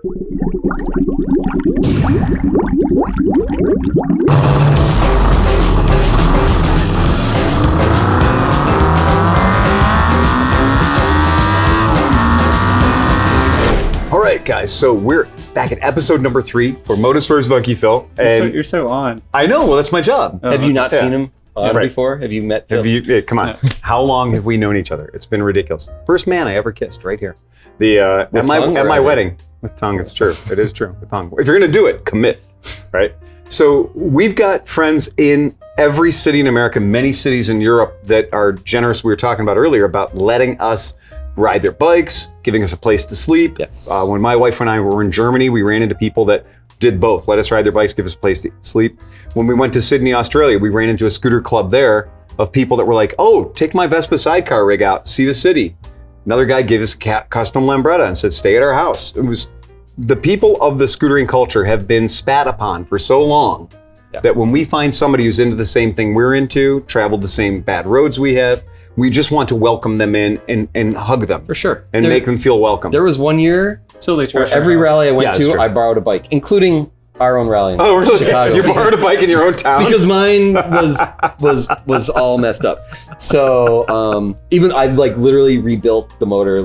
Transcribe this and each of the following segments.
All right, guys, so we're back at episode number 3 for Moto Stories with Unkie Phil. And you're so on. I know, well, that's my job. Have you not seen him before? Have you met Phil? Come on. How long have we known each other? It's been ridiculous. First man I ever kissed, right here. At my wedding. With tongue, it's true. It is true, with tongue. If you're going to do it, commit, right? So we've got friends in every city in America, many cities in Europe that are generous. We were talking about earlier about letting us ride their bikes, giving us a place to sleep. Yes. When my wife and I were in Germany, we ran into people that did both. Let us ride their bikes, give us a place to sleep. When we went to Sydney, Australia, we ran into a scooter club there of people that were like, oh, take my Vespa sidecar rig out, see the city. Another guy gave us a custom Lambretta and said, stay at our house. It was the people of the scootering culture have been spat upon for so long that when we find somebody who's into the same thing we're into, traveled the same bad roads we have, we just want to welcome them in and hug them. For sure. And make them feel welcome. There was one year where every rally I went to, I borrowed a bike, including our own rally in Chicago. You borrowed a bike in your own town? Because mine was all messed up. So even I literally rebuilt the motor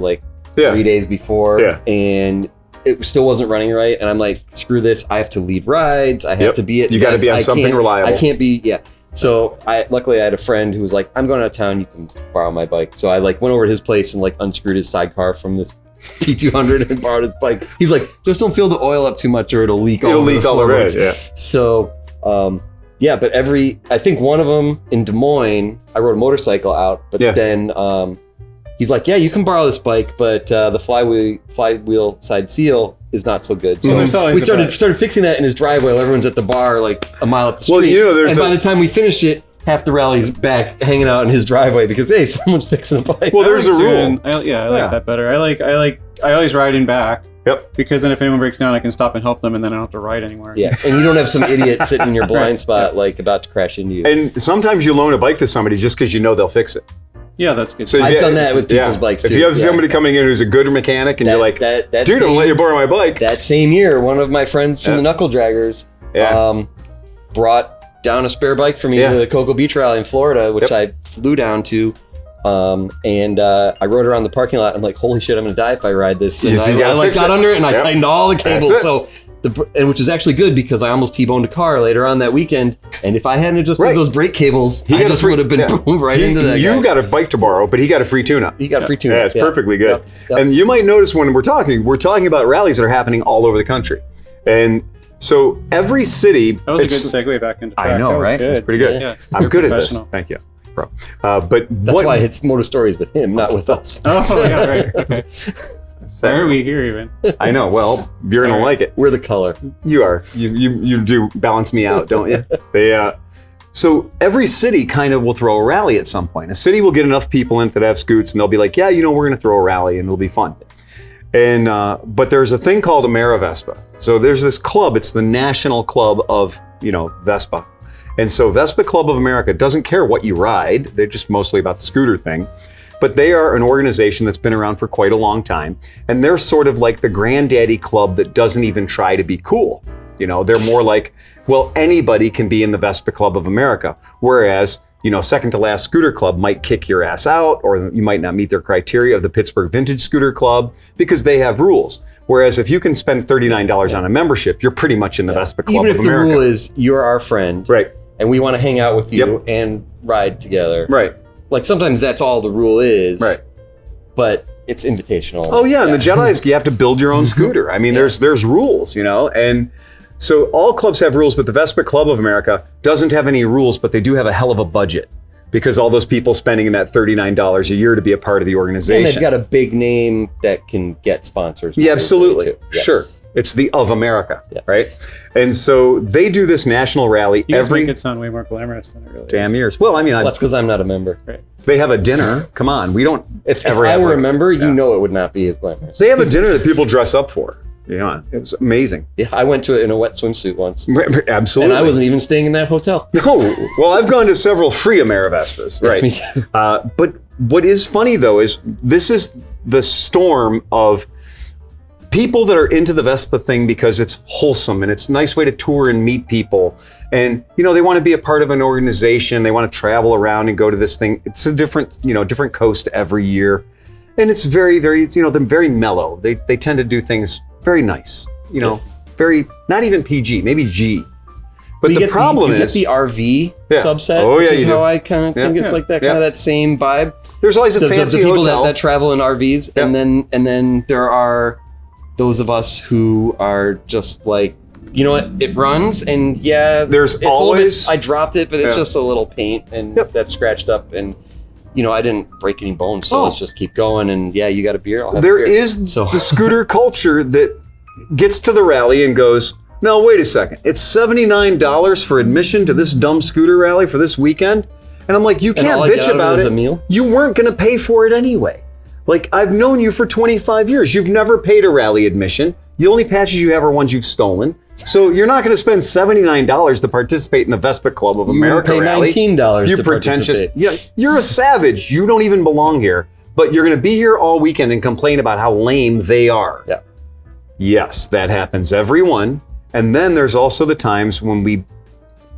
3 days before and it still wasn't running right. And I'm like, screw this. I have to lead rides. I have to be at You got to be on something reliable. I can't be, So luckily I had a friend who was like, I'm going out of town. You can borrow my bike. So I went over to his place and unscrewed his sidecar from this P200 and borrowed his bike. He's like, just don't fill the oil up too much or it'll leak all over the yeah. So, but I think one of them in Des Moines, I rode a motorcycle out, but then he's like, yeah, you can borrow this bike, but the flywheel side seal is not so good. So we started fixing that in his driveway while everyone's at the bar a mile up the street. Well, and by the time we finished it, half the rally's back hanging out in his driveway because, hey, someone's fixing a bike. Well, there's a rule. I like that better. I always ride in back. Yep. Because then if anyone breaks down, I can stop and help them, and then I don't have to ride anymore. Yeah, and you don't have some idiot sitting in your blind spot about to crash into you. And sometimes you loan a bike to somebody just because you know they'll fix it. Yeah, that's good. So I've done that with people's bikes too. If you have somebody coming in who's a good mechanic and you're like, dude, I'll let you borrow my bike. That same year, one of my friends from the Knuckle Draggers brought down a spare bike for me to the Cocoa Beach Rally in Florida, which I flew down to. And I rode around the parking lot. I'm like, holy shit, I'm going to die if I ride this. And I got under it and I tightened all the cables. So which is actually good because I almost T-boned a car later on that weekend. And if I hadn't adjusted those brake cables, I just would have been right into that. You got a bike to borrow, but he got a free tune-up. He got a free tune-up. Yeah, it's perfectly good. Yep. And you might notice when we're talking about rallies that are happening all over the country. And so every city... That was a good segue back into track. I know, right? That's pretty good. Yeah. I'm good at this. Thank you. Bro. But that's why it's Moto Stories with him, not with us. Oh, yeah, right. Why are we here even? I know. Well, you're going to like it. We're the color. You are. You do balance me out, don't you? So every city kind of will throw a rally at some point. A city will get enough people in that have scoots and they'll be like, yeah, we're going to throw a rally and it'll be fun. And but there's a thing called AmeriVespa. So there's this club. It's the national club of, Vespa. And so Vespa Club of America doesn't care what you ride. They're just mostly about the scooter thing. But they are an organization that's been around for quite a long time. And they're sort of like the granddaddy club that doesn't even try to be cool. They're more like, well, anybody can be in the Vespa Club of America. Whereas, second to last scooter club might kick your ass out, or you might not meet their criteria of the Pittsburgh Vintage Scooter Club because they have rules. Whereas if you can spend $39 on a membership, you're pretty much in the Vespa Club of America. Even if the rule is you're our friend. Right. And we want to hang out with you and ride together. Right. Sometimes that's all the rule is. Right. But it's invitational. Oh yeah, and the Jedi's, you have to build your own scooter. I mean, there's rules, and so all clubs have rules, but the Vespa Club of America doesn't have any rules, but they do have a hell of a budget because all those people spending in that $39 a year to be a part of the organization. And they've got a big name that can get sponsors. Yeah, absolutely. Yes. Sure. It's the of America, right? And so they do this national rally every... make it sound way more glamorous than it really damn is. Years. Well, I mean... that's because I'm not a member. Right. They have a dinner. Come on, we don't If I were a member, it would not be as glamorous. They have a dinner that people dress up for. Yeah, it was amazing. Yeah, I went to it in a wet swimsuit once. Absolutely. And I wasn't even staying in that hotel. No. Well, I've gone to several free AmeriVespas. Right. Yes, me too. But what is funny, though, is this is the storm of people that are into the Vespa thing because it's wholesome and it's a nice way to tour and meet people. And, you know, they want to be a part of an organization. They want to travel around and go to this thing. It's a different, you know, different coast every year. And it's very, very, you know, they're very mellow. They tend to do things very nice, you know, very, not even PG, maybe G. But the problem is you get the RV subset, which is how I kind of think it's like that kind of that same vibe. There's always a fancy the people hotel that travel in RVs, and then there are those of us who are just like, you know what, it runs, and there's it's always I dropped it, but it's just a little paint and that's scratched up, and you know I didn't break any bones, so let's just keep going. And you got a beer. I'll have there a beer. is the scooter culture that gets to the rally and goes, no, wait a second, it's $79 for admission to this dumb scooter rally for this weekend. And I'm like, you can't bitch about it. A meal? You weren't going to pay for it anyway. Like, I've known you for 25 years. You've never paid a rally admission. The only patches you have are ones you've stolen. So you're not going to spend $79 to participate in the Vespa Club of America rally. You $19 You to pretentious. participate. Yeah, you're a savage. You don't even belong here. But you're going to be here all weekend and complain about how lame they are. Yeah. Yes, that happens, everyone. And then there's also the times when we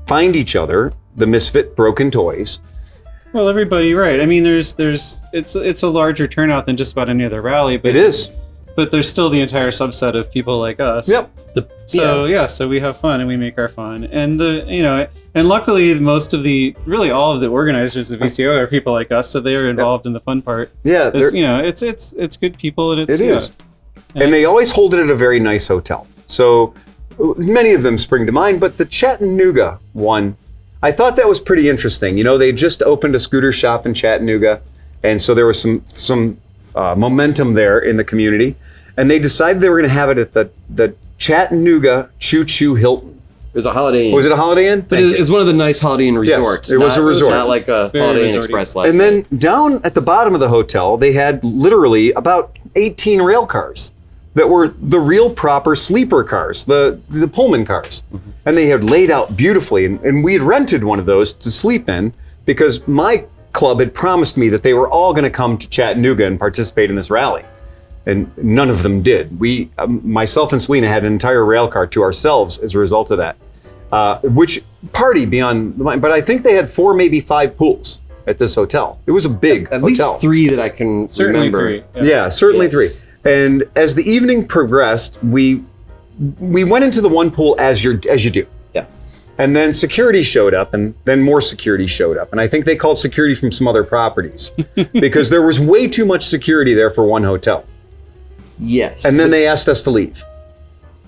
find each other, the misfit broken toys. Well, everybody, right. I mean, it's a larger turnout than just about any other rally. But it is. But there's still the entire subset of people like us. Yep. So we have fun and we make our fun. And and luckily really all of the organizers of VCO are people like us, so they are involved in the fun part. Yeah. It's good people, and it is. And they always hold it at a very nice hotel. So many of them spring to mind, but the Chattanooga one, I thought that was pretty interesting. You know, they just opened a scooter shop in Chattanooga, and so there was some momentum there in the community, and they decided they were going to have it at the Chattanooga Choo Choo Hilton. It was a Holiday Inn. Was it a Holiday Inn? But it's one of the nice Holiday Inn resorts. Yes, it was a resort. It's not like a Holiday Inn Express last And then down at the bottom of the hotel, they had literally about 18 rail cars that were the real proper sleeper cars, the Pullman cars. Mm-hmm. And they had laid out beautifully. And we had rented one of those to sleep in because my club had promised me that they were all going to come to Chattanooga and participate in this rally. And none of them did. We, myself and Selena, had an entire rail car to ourselves as a result of that. Which party beyond, but I think they had 4, maybe 5 pools at this hotel. It was a big at hotel. least 3 that I can remember. 3. Yeah, certainly 3. And as the evening progressed, we went into the one pool as you do. Yes. And then security showed up, and then more security showed up. And I think they called security from some other properties because there was way too much security there for one hotel. Yes. And then they asked us to leave.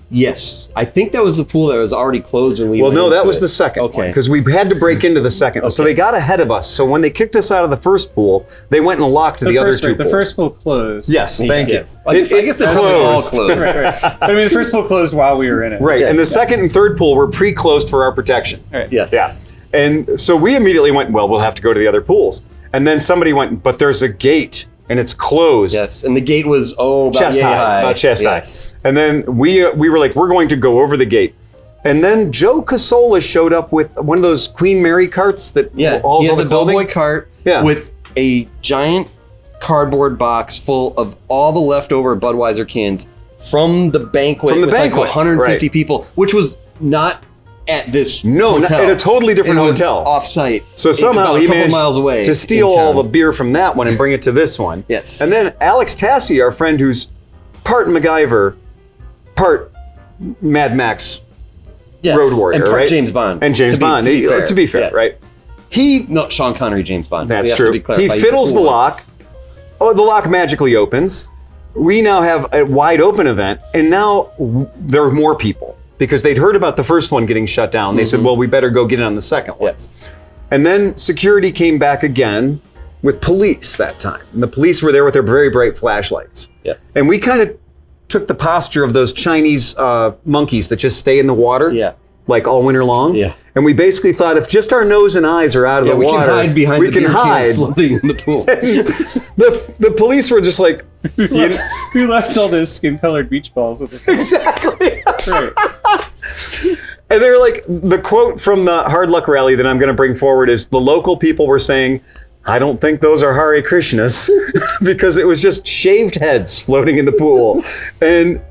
Yes. I think that was the pool that was already closed when we went no, into that was it. the second one Okay. because we had to break into the second one. So they got ahead of us. So when they kicked us out of the first pool, they went and locked the other 2 pools. The first pool closed. Yes, thank you. I guess they all closed. Right. But I mean, the first pool closed while we were in it. Right. And the second and third pool were pre-closed for our protection. Right. Yes. Yeah. And so we immediately went, well, we'll have to go to the other pools. And then somebody went, but there's a gate and it's closed. Yes. And the gate was chest high. Chest high. And then we were like, we're going to go over the gate. And then Joe Casola showed up with one of those Queen Mary carts that hauls all the clothing. Bellboy cart with a giant cardboard box full of all the leftover Budweiser cans from the banquet with like 150 people, which was not at this hotel. At a totally different hotel. Off-site. So somehow he managed miles away to steal all the beer from that one and bring it to this one. Yes. And then Alex Tassi, our friend who's part MacGyver, part Mad Max Road Warrior, and part right? James Bond. And James Bond, to be fair, yes. right? No, Sean Connery, James Bond. That's true. He fiddles the lock. Oh, the lock magically opens. We now have a wide open event, and now there are more people because they'd heard about the first one getting shut down. They said, well, we better go get in on the second one. Yes. And then security came back again with police that time. And the police were there with their very bright flashlights. Yes. And we kind of took the posture of those Chinese monkeys that just stay in the water like all winter long. Yeah. And we basically thought if just our nose and eyes are out of the water, we can hide behind the beer cans floating in the pool. the police were just like, we left all those skin-colored beach balls at the pool. Exactly. Right. And they're like, the quote from the Hard Luck Rally that I'm going to bring forward is the local people were saying, I don't think those are Hare Krishnas because it was just shaved heads floating in the pool. And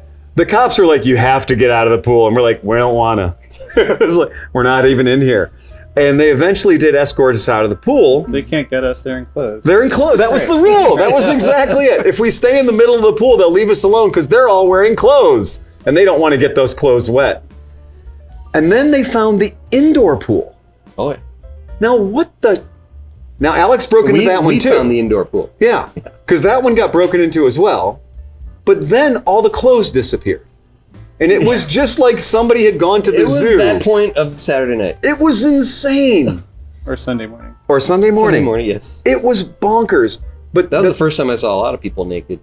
the cops are like, you have to get out of the pool. And we're like, we don't want to. It's like, we're not even in here. And they eventually did escort us out of the pool. They can't get us there in clothes. They're in clothes. That was the rule. That was exactly it. If we stay in the middle of the pool, they'll leave us alone because they're all wearing clothes. And they don't want to get those clothes wet. And then they found the indoor pool. Oh, yeah. Now, Now, Alex broke into that one, too. We found the indoor pool. Yeah, because that one got broken into as well. But then all the clothes disappeared. And it was just like somebody had gone to the zoo. It was that point of Saturday night. It was insane. Or Sunday morning. Or Sunday morning. Sunday morning, yes. It was bonkers. But that was the first time I saw a lot of people naked.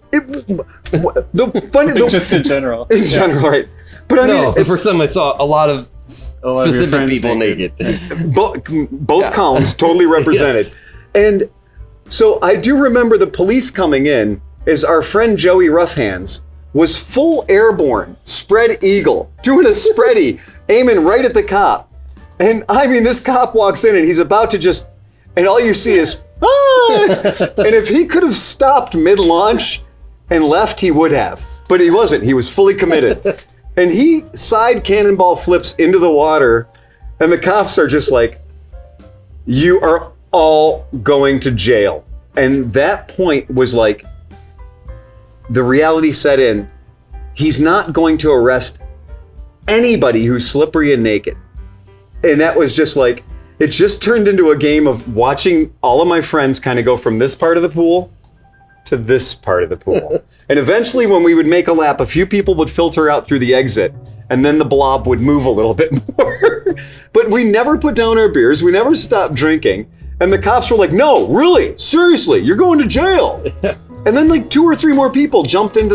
Just in general. In general, right. But I mean, the first time I saw a lot of specific people naked. Both columns totally represented. Yes. And so I do remember the police coming in as our friend Joey Roughhands was full airborne, spread eagle, doing a spready, aiming right at the cop. And I mean, this cop walks in and he's about to just, and all you see is, ah! And if he could have stopped mid-launch and left, he would have. But he wasn't. He was fully committed. And he side cannonball flips into the water, and the cops are just like, you are all going to jail. And that point was like, the reality set in. He's not going to arrest anybody who's slippery and naked. And that was just like, it just turned into a game of watching all of my friends kind of go from this part of the pool to this part of the pool. And eventually when we would make a lap, a few people would filter out through the exit, and then the blob would move a little bit more. But we never put down our beers. We never stopped drinking. And the cops were like, no, really, seriously, you're going to jail. And then like 2 or 3 more people jumped in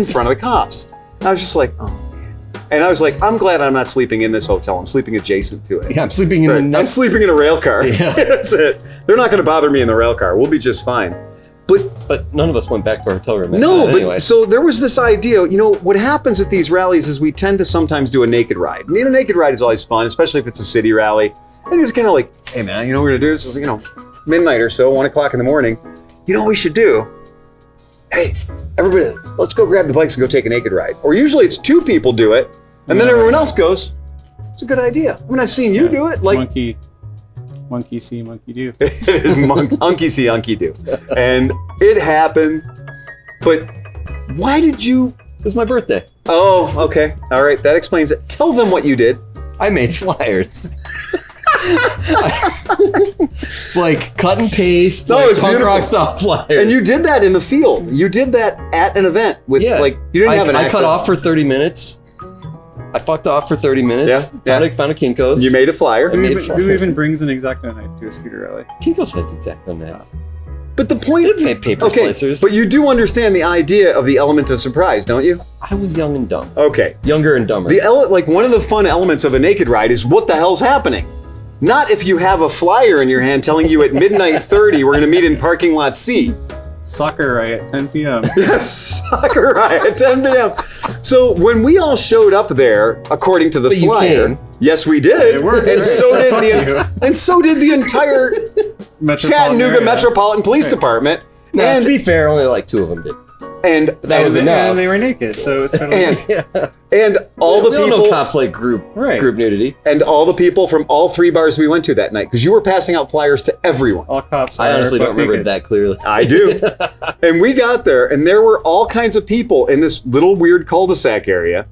front of the cops. And I was just like, oh man. And I was like, I'm glad I'm not sleeping in this hotel. I'm sleeping adjacent to it. Yeah, I'm sleeping I'm sleeping in a rail car. Yeah. That's it. They're not going to bother me in the rail car. We'll be just fine. But none of us went back to our hotel room. No, but anyway. So there was this idea, what happens at these rallies is we tend to sometimes do a naked ride. I mean, a naked ride is always fun, especially if it's a city rally. And you're just kind of like, hey man, what we're going to do is, midnight or so, 1 o'clock in the morning. You know what we should do? Hey, everybody, let's go grab the bikes and go take a naked ride. Or usually it's 2 people do it, and then everyone else goes, it's a good idea. I mean, I've seen you do it. Like Monkey see, monkey do. It is unkie see, unkie do. And it happened, but why did you? It was my birthday. Oh, okay. All right, that explains it. Tell them what you did. I made flyers. Like cut and paste, like punk rock style flyers. And you did that in the field. You did that at an event with you didn't have an I cut off for 30 minutes. I fucked off for 30 minutes. Found a Kinko's. You made a flyer. Who even brings an X-Acto knife to a scooter rally? Kinko's has X-Acto knives. But the point of paper slicers. But you do understand the idea of the element of surprise, don't you? I was young and dumb. Okay. Younger and dumber. One of the fun elements of a naked ride is what the hell's happening. Not if you have a flyer in your hand telling you at midnight 30 we're going to meet in parking lot C. Soccer riot, 10 p.m. Yes, soccer riot, 10 p.m. So when we all showed up there, according to the flyer, yes, we did, and so did the entire Chattanooga Metropolitan Police Department. Now, and to be fair, only like 2 of them did. And that was enough. And they were naked, so it was sort of and all the people. No cops like group nudity. And all the people from all 3 bars we went to that night, because you were passing out flyers to everyone. All cops. I honestly don't remember it that clearly. I do. And we got there, and there were all kinds of people in this little weird cul-de-sac area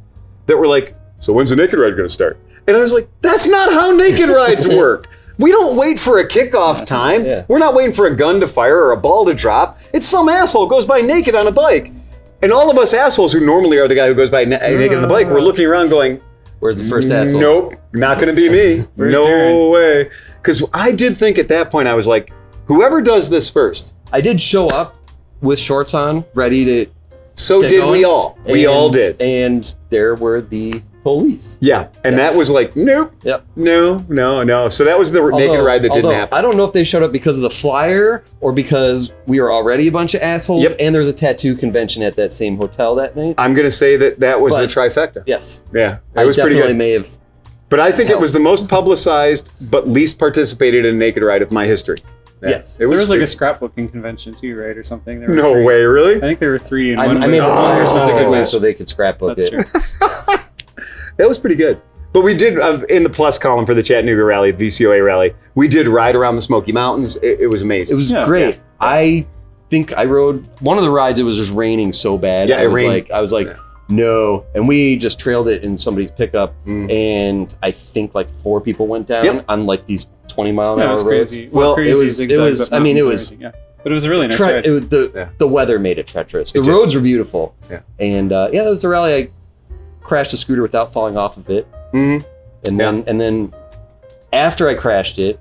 that were like, "So when's the naked ride going to start?" And I was like, "That's not how naked rides work." We don't wait for a kickoff time. Yeah. We're not waiting for a gun to fire or a ball to drop. It's some asshole goes by naked on a bike. And all of us assholes who normally are the guy who goes by naked on the bike, we're looking around going, where's the first asshole? Nope, not going to be me. No Darren? Way. Because I did think at that point, I was like, whoever does this first. I did show up with shorts on, ready to So did going. We all. We all did. And there were the police. Yeah, and that was like, nope. Yep. No. So that was the naked ride that didn't happen. I don't know if they showed up because of the flyer or because we were already a bunch of assholes. Yep. And there's a tattoo convention at that same hotel that night. I'm going to say that was the trifecta. Yes. Yeah. It was pretty good. May have. But I think it was the most publicized but least participated in a naked ride of my history. Yes. There was like a scrapbooking convention too, right, or something. There were No 3. way, really? I think there were 3. And I one made was the flyer specifically so they could scrapbook That's it. true. That was pretty good. But we did, in the plus column for the Chattanooga rally, VCOA rally, we did ride around the Smoky Mountains. It was amazing. It was great. Yeah. I think I rode one of the rides. It was just raining so bad. Yeah, I was like, no. And we just trailed it in somebody's pickup, and I think like 4 people went down on like these 20-mile-an-hour roads. Crazy. Well, crazy it was. I mean, it was. But it was a really nice ride. The weather made it treacherous. The roads were beautiful. Yeah. And that was the rally. I crashed a scooter without falling off of it. Mm-hmm. And then after I crashed it,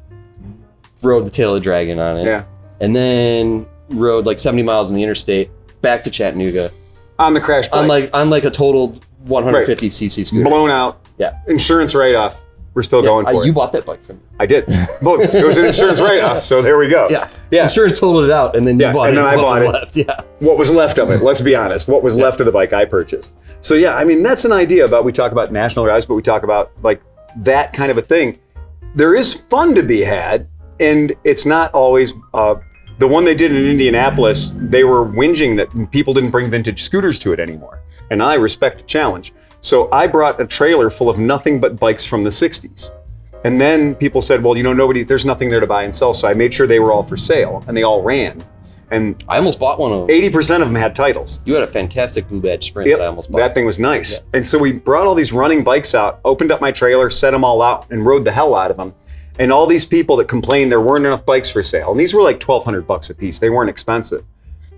rode the tail of the dragon on it. Yeah. And then rode like 70 miles on the interstate back to Chattanooga. On the crash bike. On like a totaled 150cc scooter. Blown out. Yeah. Insurance write-off. We're still going for it. You bought that bike from me. I did. Look, it was an insurance write-off, so there we go. Yeah. Insurance totaled it out, and then you bought it. And then I bought it. Left. Yeah. What was left of it? Let's be honest. What was left of the bike I purchased? So yeah, I mean, that's an idea about, we talk about national rides, but we talk about like that kind of a thing. There is fun to be had, and it's not always, the one they did in Indianapolis, they were whinging that people didn't bring vintage scooters to it anymore. And I respect the challenge. So I brought a trailer full of nothing but bikes from the 60s. And then people said, well, there's nothing there to buy and sell. So I made sure they were all for sale, and they all ran. And I almost bought one of them. 80% of them had titles. You had a fantastic Blue Badge Sprint that I almost bought. That thing was nice. Yeah. And so we brought all these running bikes out, opened up my trailer, set them all out, and rode the hell out of them. And all these people that complained there weren't enough bikes for sale. And these were like $1,200 a piece. They weren't expensive.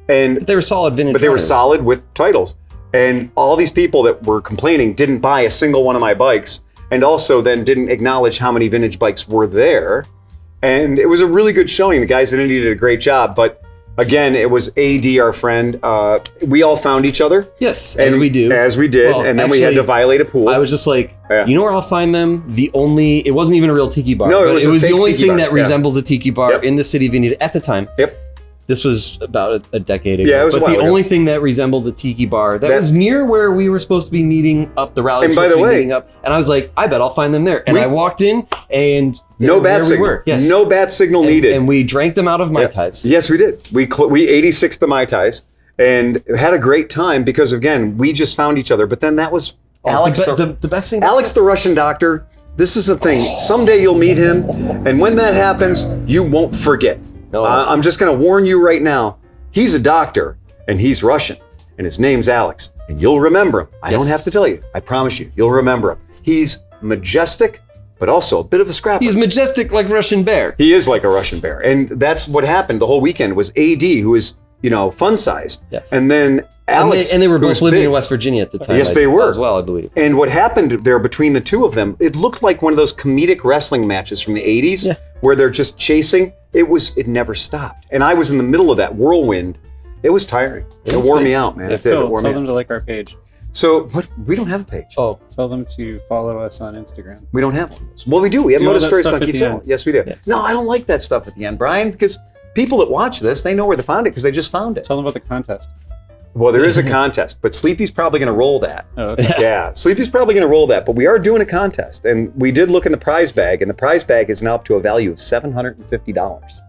But they were solid vintage. But they were solid with titles. And all these people that were complaining didn't buy a single one of my bikes, and also then didn't acknowledge how many vintage bikes were there. And it was a really good showing. The guys at Indy did a great job. But again, it was AD, our friend. We all found each other. Yes, as we do. As we did. Well, and then we had to violate a pool. I was just like, you know where I'll find them? It wasn't even a real tiki bar. No, it was the only thing that resembles a tiki bar Yep. in the city of Indy at the time. Yep. This was about a decade ago. Yeah, it was but the only thing that resembled a tiki bar that was near where we were supposed to be meeting up, the rally was supposed to be meeting up. And I was like, I bet I'll find them there. And I walked in, and no bat signal. Yes. No bat signal needed. And we drank them out of Mai Tais. Yes, we did. We 86'd the Mai Tais and had a great time because, again, we just found each other. But then that was Alex. The best thing. Alex, the Russian doctor. This is the thing. Someday you'll meet him. And when that happens, you won't forget. No. I'm just going to warn you right now. He's a doctor, and he's Russian, and his name's Alex, and you'll remember him. I don't have to tell you. I promise you, you'll remember him. He's majestic, but also a bit of a scrapper. He's majestic like Russian bear. He is like a Russian bear, and that's what happened the whole weekend. Was AD, who was fun-sized, yes, and then Alex, and they were both living in West Virginia at the time. Yes, they were as well, I believe. And what happened there between the two of them, it looked like one of those comedic wrestling matches from the 80s, where they're just chasing. It never stopped. And I was in the middle of that whirlwind. It was tiring. It wore me out, man. Tell them to like our page. So, we don't have a page. Oh, tell them to follow us on Instagram. We don't have one. Well, we do. We have Moto Stories, Unkie Phil. Yes, we do. Yeah. No, I don't like that stuff at the end, Brian, because people that watch this, they know where to find it because they just found it. Tell them about the contest. Well, there is a contest, but Sleepy's probably going to roll that. Oh, okay. Yeah, Sleepy's probably going to roll that, but we are doing a contest, and we did look in the prize bag, and the prize bag is now up to a value of $750.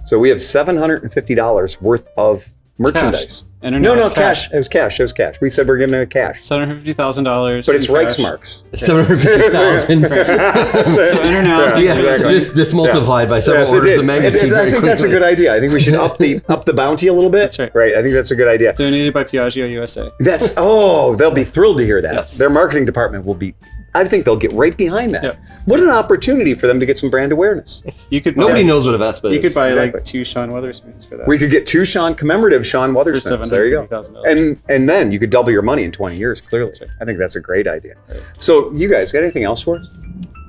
So we have $750 worth of merchandise. No, cash. It was cash. We said we're giving it cash. $750,000. But it's Reichsmarks. $750,000. So enter now. This multiplied by several orders of magnitude. I think that's a good idea. I think we should up the bounty a little bit. That's right. Right. I think that's a good idea. Donated by Piaggio USA. They'll be thrilled to hear that. Yes. Their marketing department will be. I think they'll get right behind that. Yep. What an opportunity for them to get some brand awareness. Nobody knows what a Vespa is. You could buy like 2 Sean Weatherspoons for that. We could get 2 commemorative Sean Weatherspoons. There you go. And then you could double your money in 20 years, clearly. Right. I think that's a great idea. Right. So you guys got anything else for us?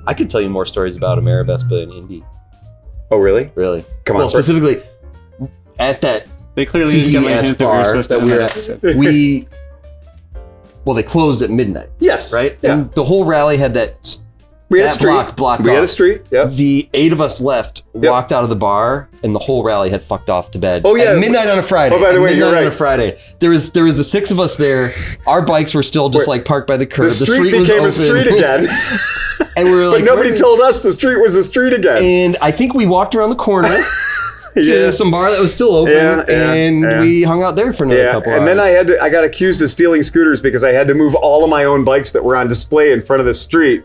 I could tell you more stories about Vespa and Indy. Oh, really? Really? Come on. Well, specifically at that they clearly didn't get my hint that we were supposed to we were at. Well, they closed at midnight. Yes. Right? Yeah. And the whole rally had that blocked off. We had a street. Yep. The 8 of us left, walked out of the bar, and the whole rally had fucked off to bed. Oh, yeah. At midnight on a Friday. Oh, by the way, you're right. On a Friday. There was the 6 of us there. Our bikes were still just parked by the curb. The street became a street again. And we were like, but nobody told us the street was a street again. And I think we walked around the corner. to some bar that was still open, and we hung out there for another couple hours. And then I got accused of stealing scooters because I had to move all of my own bikes that were on display in front of the street,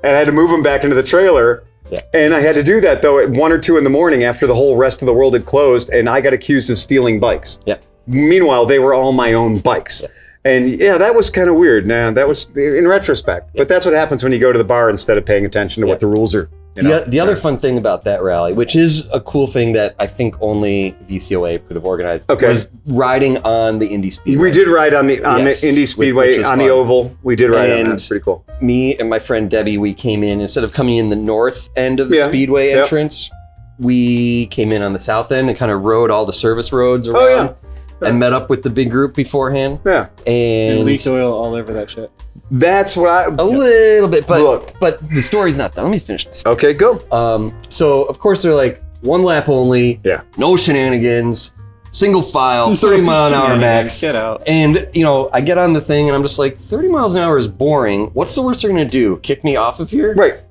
and I had to move them back into the trailer. Yeah. And I had to do that though at 1 or 2 in the morning after the whole rest of the world had closed, and I got accused of stealing bikes. Yeah. Meanwhile, they were all my own bikes. Yeah. And that was kind of weird. Now that was in retrospect, but that's what happens when you go to the bar instead of paying attention to what the rules are. The other fun thing about that rally, which is a cool thing that I think only VCOA could have organized, was riding on the Indy Speedway. We did ride on the Indy Speedway on the oval. We did ride on that. It's pretty cool. Me and my friend Debbie, we came in, instead of coming in the north end of the Speedway entrance, we came in on the south end and kind of rode all the service roads around. And met up with the big group beforehand. Yeah. And leaked oil all over that shit. That's what a little bit, but the story's not done. Let me finish this. Okay, go. So of course they're like 1 lap only. Yeah. No shenanigans. Single file, 30 mile an hour max. Get out. And I get on the thing and I'm just like, 30 miles an hour is boring. What's the worst they're gonna do? Kick me off of here? Right.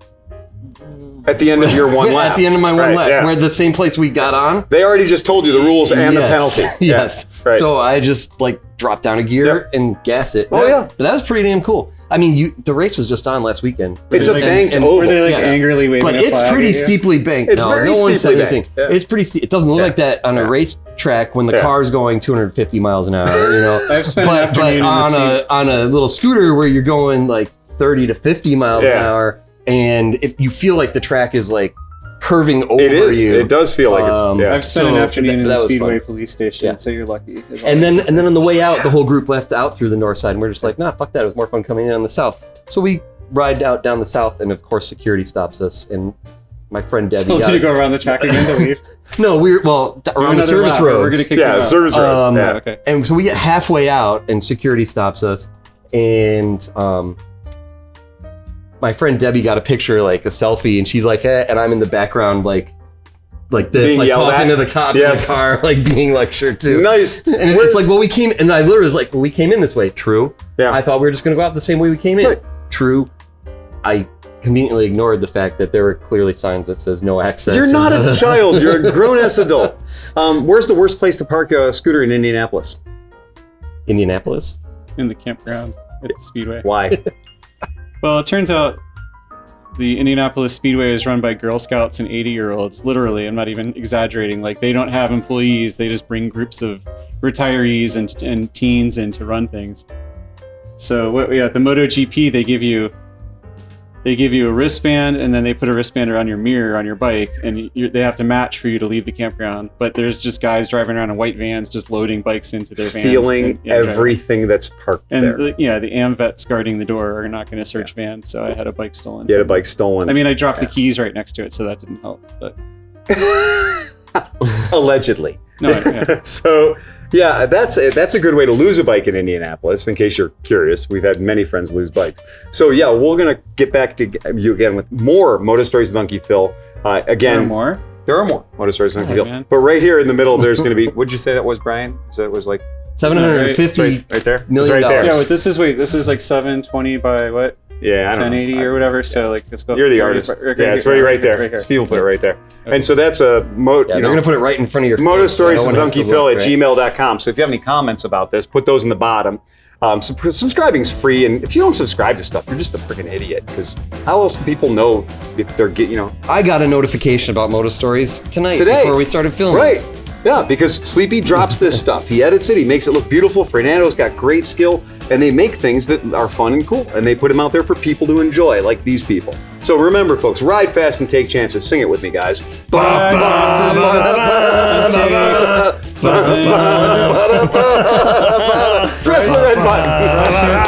At the end of your 1 lap. At the end of my 1 lap. We're the same place we got on. They already just told you the rules and the penalty. Yes. Right. So I just dropped down a gear and gassed it. Oh, yeah. But that was pretty damn cool. I mean, the race was just on last weekend. It's a banked oval. Were they angrily waving But it's pretty steeply banked. It's very steeply banked. Yeah. It's pretty steep. It doesn't look like that on a race track when the car's going 250 miles an hour, I've spent an afternoon on a little scooter where you're going like 30 to 50 miles an hour, and if you feel like the track is like curving over you. It does feel like it's. I've spent an afternoon in the Speedway police station, so you're lucky. And then on the way out, the whole group left out through the north side, and we're just like, nah, fuck that. It was more fun coming in on the south. So we ride out down the south, and of course security stops us, and my friend Debbie tells you to go around the track again to leave. No, we're on the service roads. We're gonna kick you out. Service roads. Okay. And so we get halfway out, and security stops us, and my friend Debbie got a picture, like a selfie, and she's like, and I'm in the background, like this, being like talking to the cop in the car, like being lectured to. Nice. And it's like, well, we came, and I literally was like, well, we came in this way. True. Yeah. I thought we were just going to go out the same way we came in. Right. True. I conveniently ignored the fact that there were clearly signs that says no access. You're not a child. You're a grown-ass adult. Where's the worst place to park a scooter in Indianapolis? Indianapolis? In the campground at the Speedway. Why? Well, it turns out the Indianapolis Speedway is run by Girl Scouts and 80-year-olds. Literally, I'm not even exaggerating. Like, they don't have employees. They just bring groups of retirees and teens in to run things. So, at the MotoGP, they give you a wristband, and then they put a wristband around your mirror on your bike, and they have to match for you to leave the campground. But there's just guys driving around in white vans, just loading bikes into their vans. Stealing everything that's parked there. And the AMVETs guarding the door are not going to search vans, so I had a bike stolen. You had a bike stolen. I mean, I dropped the keys right next to it, so that didn't help. But allegedly. No. So... yeah, that's a good way to lose a bike in Indianapolis, in case you're curious. We've had many friends lose bikes. So yeah, we're going to get back to you again with more Moto Stories with Unkie Phil. Again, there are more Moto Stories with Unkie Phil. Man. But right here in the middle, there's going to be, what'd you say that was, Brian? So it was like... $750 right there? million. Right there. Yeah, but this is like 720 by what? Yeah, I don't 1080 know. or whatever. So like, let's go. You're the artist. It's right there. Right here. Steve will put it right there. Okay. And so that's a they're going to put it right in front of your face. Moto Stories with Unkie Phil at gmail.com. So if you have any comments about this, put those in the bottom. Subscribing's free, and if you don't subscribe to stuff, you're just a freaking idiot. Because how else do people know if they're I got a notification about Moto Stories today before we started filming. Right. Yeah, because Sleepy drops this stuff. He edits it. He makes it look beautiful. Fernando's got great skill, and they make things that are fun and cool, and they put them out there for people to enjoy, like these people. So remember, folks, ride fast and take chances. Sing it with me, guys. Press the red button.